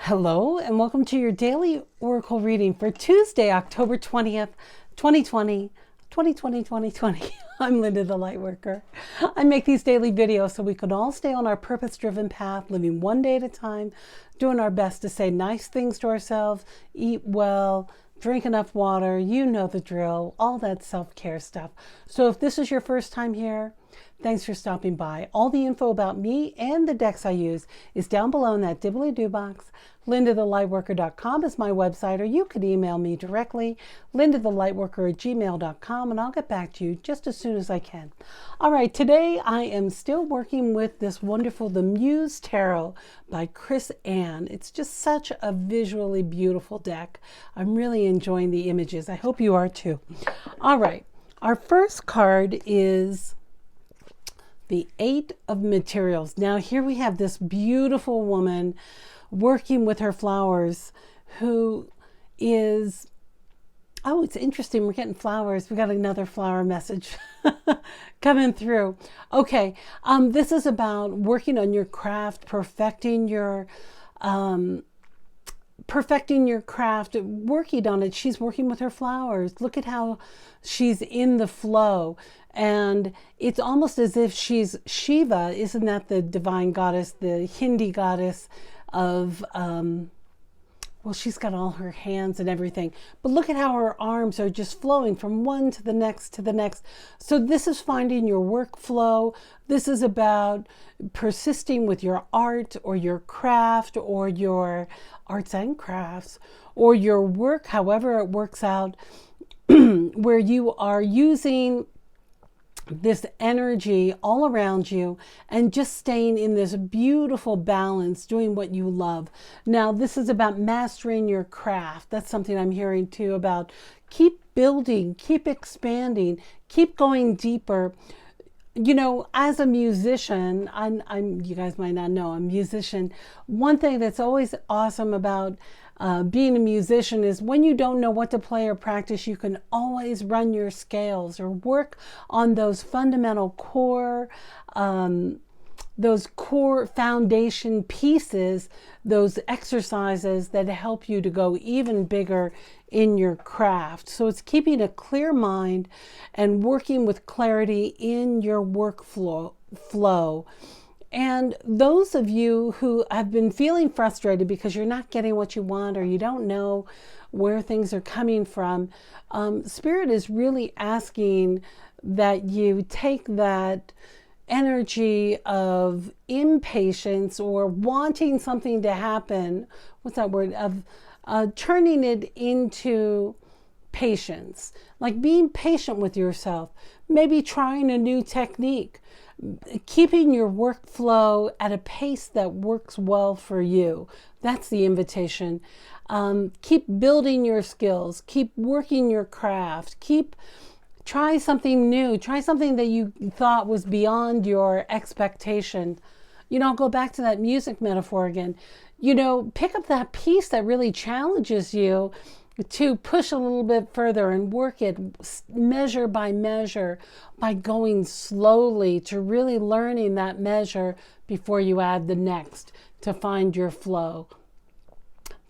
Hello, and welcome to your daily oracle reading for Tuesday, October 20th, 2020. 2020. I'm Linda the Lightworker. I make these daily videos so we can all stay on our purpose-driven path, living one day at a time, doing our best to say nice things to ourselves, eat well, drink enough water, you know the drill, all that self-care stuff. So if this is your first time here, thanks for stopping by. All the info about me and the decks I use is down below in that dibbly-doo box. LindaTheLightWorker.com is my website, or you could email me directly, LindaTheLightWorker@gmail.com, and I'll get back to you just as soon as I can. All right, today I am still working with this wonderful The Muse Tarot by Chris Ann. It's just such a visually beautiful deck. I'm really enjoying the images. I hope you are too. All right, our first card is the Eight of Materials. Now here we have this beautiful woman working with her flowers who is, oh, it's interesting. We're getting flowers. We got another flower message coming through. Okay. This is about working on your craft, perfecting your craft, working on it. She's working with her flowers. Look at how she's in the flow. And it's almost as if she's Shiva. Isn't that the divine goddess, the Hindi goddess of, well, she's got all her hands and everything. But look at how her arms are just flowing from one to the next to the next. So this is finding your workflow. This is about persisting with your art or your craft or your arts and crafts or your work, however it works out, where you are using this energy all around you and just staying in this beautiful balance, doing what you love. Now, this is about mastering your craft. That's something I'm hearing too about. Keep building, keep expanding, keep going deeper. You know, as a musician, I'm you guys might not know, I'm a musician. One thing that's always awesome about being a musician is when you don't know what to play or practice, you can always run your scales or work on those fundamental core, those core foundation pieces, those exercises that help you to go even bigger in your craft. So it's keeping a clear mind and working with clarity in your workflow. And those of you who have been feeling frustrated because you're not getting what you want or you don't know where things are coming from, Spirit is really asking that you take that energy of impatience or wanting something to happen, what's that word, of turning it into patience, like being patient with yourself, maybe trying a new technique, keeping your workflow at a pace that works well for you. That's the invitation. Keep building your skills, keep working your craft, try something new, try something that you thought was beyond your expectation. You know, I'll go back to that music metaphor again. You know, pick up that piece that really challenges you to push a little bit further and work it measure by measure by going slowly to really learning that measure before you add the next to find your flow.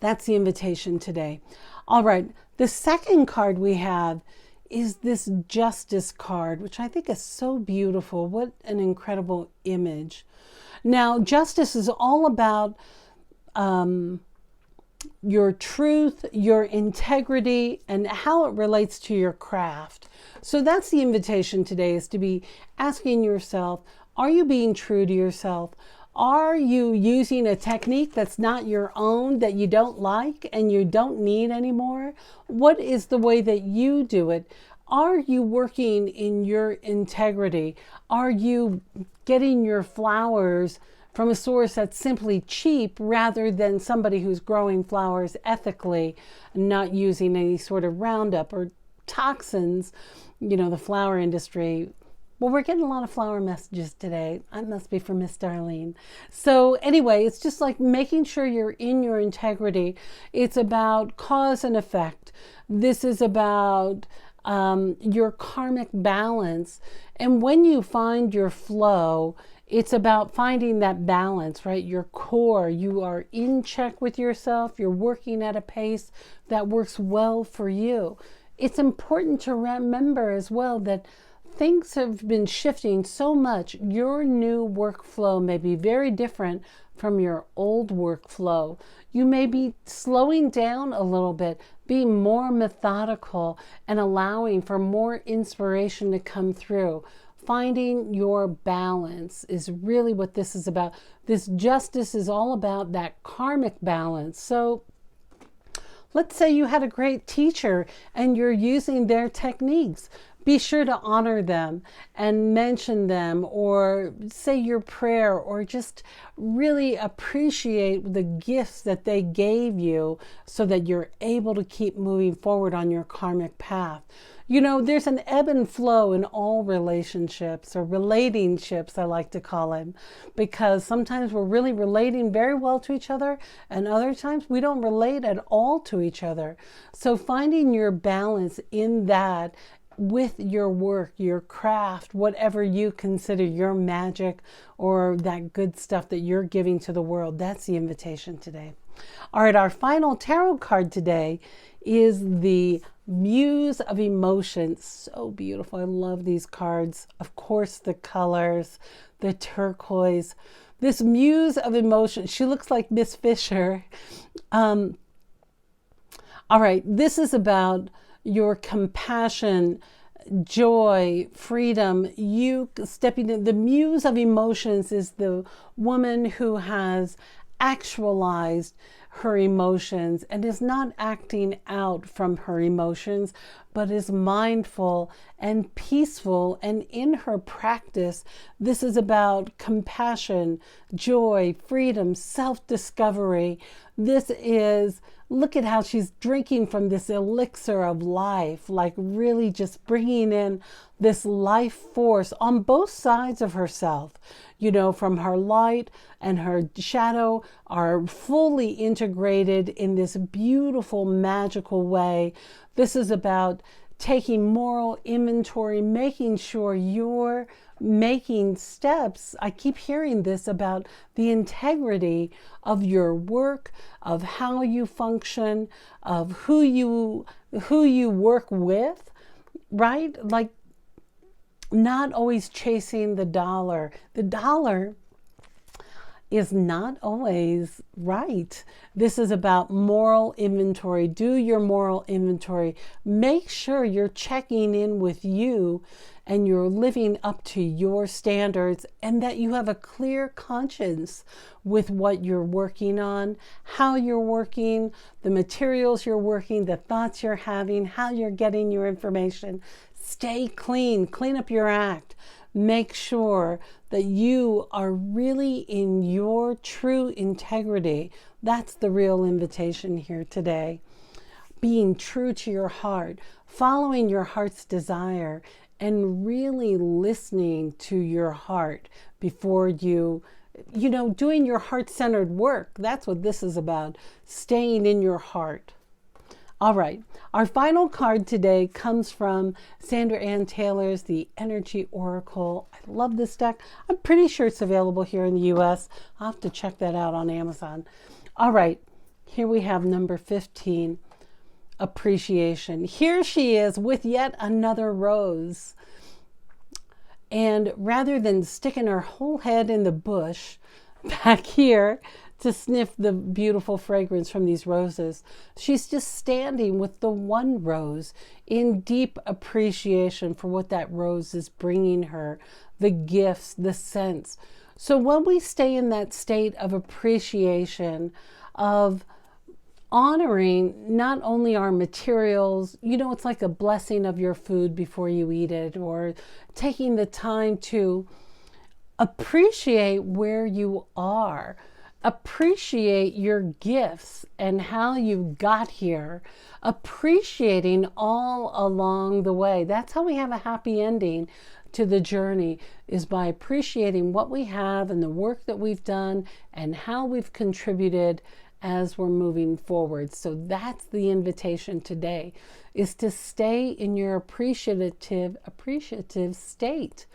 That's the invitation today. All right, the second card we have is this Justice card, which I think is so beautiful. What an incredible image. Now, justice is all about your truth, your integrity, and how it relates to your craft. So that's the invitation today, is to be asking yourself, are you being true to yourself? Are you using a technique that's not your own, that you don't like and you don't need anymore? What is the way that you do it? Are you working in your integrity? Are you getting your flowers from a source that's simply cheap rather than somebody who's growing flowers ethically and not using any sort of Roundup or toxins? You know, the flower industry. Well, we're getting a lot of flower messages today. That must be from Miss Darlene. So anyway, it's just like making sure you're in your integrity. It's about cause and effect. This is about your karmic balance. And when you find your flow, It's about finding that balance, right? Your core, you are in check with yourself. You're working at a pace that works well for you. It's important to remember as well that things have been shifting so much. Your new workflow may be very different from your old workflow. You may be slowing down a little bit, being more methodical, and allowing for more inspiration to come through. Finding your balance is really what this is about. This justice is all about that karmic balance. So let's say you had a great teacher and you're using their techniques. Be sure to honor them and mention them, or say your prayer, or just really appreciate the gifts that they gave you so that you're able to keep moving forward on your karmic path. You know, there's an ebb and flow in all relationships, or relationships, I like to call them, because sometimes we're really relating very well to each other, and other times we don't relate at all to each other. So finding your balance in that, with your work, your craft, whatever you consider your magic or that good stuff that you're giving to the world, that's the invitation today. All right, our final tarot card today is the Muse of Emotions. So beautiful. I love these cards. Of course, the colors, the turquoise. This Muse of Emotions, she looks like Miss Fisher. All right, this is about your compassion, joy, freedom, you stepping in. The Muse of Emotions is the woman who has actualized her emotions and is not acting out from her emotions, but is mindful and peaceful. And in her practice, this is about compassion, joy, freedom, self-discovery. This is, look at how she's drinking from this elixir of life, like really just bringing in this life force on both sides of herself. You know, from her light and her shadow are fully integrated in this beautiful, magical way. This is about taking moral inventory, making sure you're making steps. I keep hearing this about the integrity of your work, of how you function, of who you work with, right? Like, not always chasing the dollar. The dollar is not always right. This is about moral inventory. Do your moral inventory. Make sure you're checking in with you and you're living up to your standards, and that you have a clear conscience with what you're working on, how you're working, the materials you're working, the thoughts you're having, how you're getting your information. Stay clean, clean up your act. Make sure that you are really in your true integrity. That's the real invitation here today. Being true to your heart, following your heart's desire, and really listening to your heart before you know, doing your heart-centered work. That's what this is about, staying in your heart. All right, our final card today comes from Sandra Ann Taylor's The Energy Oracle. I love this deck. I'm pretty sure it's available here in the US. I'll have to check that out on Amazon. All right, here we have number 15, Appreciation. Here she is with yet another rose. And rather than sticking her whole head in the bush back here to sniff the beautiful fragrance from these roses, she's just standing with the one rose in deep appreciation for what that rose is bringing her, the gifts, the scents. So when we stay in that state of appreciation, of honoring not only our materials, you know, it's like a blessing of your food before you eat it, or taking the time to appreciate where you are, appreciate your gifts and how you got here, appreciating all along the way. That's how we have a happy ending to the journey, is by appreciating what we have and the work that we've done and how we've contributed as we're moving forward. So that's the invitation today, is to stay in your appreciative state,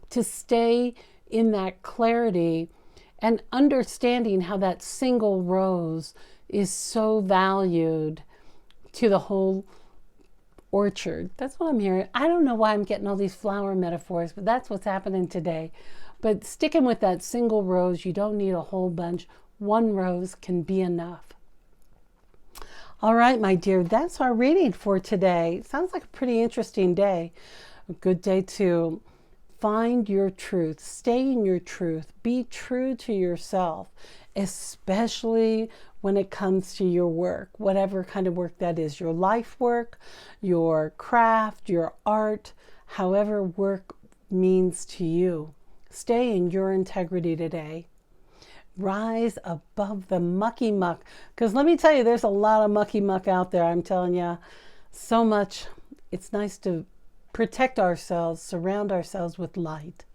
to stay in that clarity and understanding how that single rose is so valued to the whole orchard. That's what I'm hearing. I don't know why I'm getting all these flower metaphors, but that's what's happening today. But sticking with that single rose, you don't need a whole bunch. One rose can be enough. All right, my dear, that's our reading for today. Sounds like a pretty interesting day. A good day to find your truth, stay in your truth, be true to yourself, especially when it comes to your work, whatever kind of work that is, your life work, your craft, your art, however work means to you. Stay in your integrity today. Rise above the mucky muck. Because let me tell you, there's a lot of mucky muck out there. I'm telling you, so much. It's nice to protect ourselves, surround ourselves with light.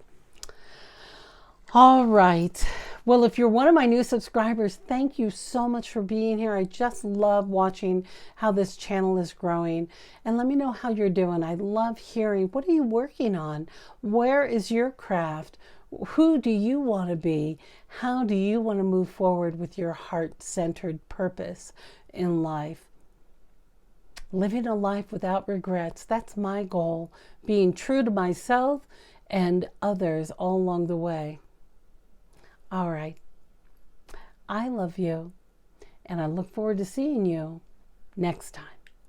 All right. Well, if you're one of my new subscribers, thank you so much for being here. I just love watching how this channel is growing. And let me know how you're doing. I love hearing, what are you working on? Where is your craft? Who do you want to be? How do you want to move forward with your heart-centered purpose in life? Living a life without regrets. That's my goal. Being true to myself and others all along the way. All right. I love you, and I look forward to seeing you next time.